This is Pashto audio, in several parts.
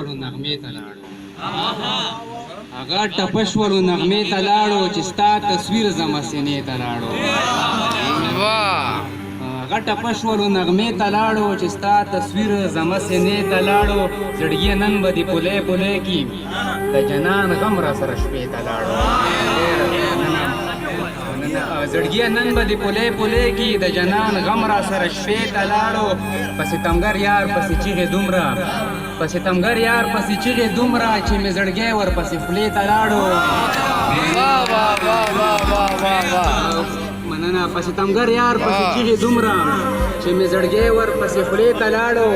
ټپشولو نغمې ته لاړو هغه ټپشولو نغمې ته لاړو چې ستا تصویر زما سینې ته لاړو هغه ټپشولو نغمې ته لاړو چې ستا تصویر زما سینې ته لاړو زړګیه نن به دې پلی پلی کي د جنان غم را سره شپې ته لاړو زړګیه نن به دې پلی پلی کي د جنان غم را سره شپې ته لاړو په ستمګر یار پسې چیغې دومره په ستمګر یار پسې چیغې دومره چې مې زړګی ورپسې خولې ته لاړو مننه په ستمګر یار پسې چیغې دومره چې مې زړګی ورپسې خولې ته لاړو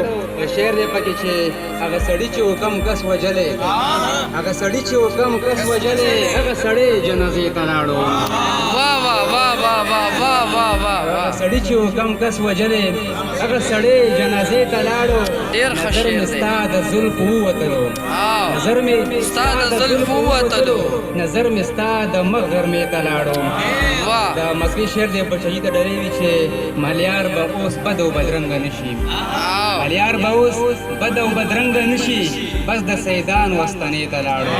شعر دی پکې چې هغه سړي چې وکم کس وجلې هغه سړي چې وکم کس وجلې هغه سړی جنازې ته لاړو هغه سړي چې وکم کس وجلې هغه سړی جنازې ته لاړو نظر مې ستا د زلفو ووتلو نظر مې ستا د زلفو ووتلو نظر مې ستا د مخ غرمې ته لاړو د مکې شعر دی په شهید ډرې وي چې ملیار به اوس بد او بدرنګه نشي ملیار به اوس بد او بدرنګه نشي بس د سیدان وستنې ته لاړو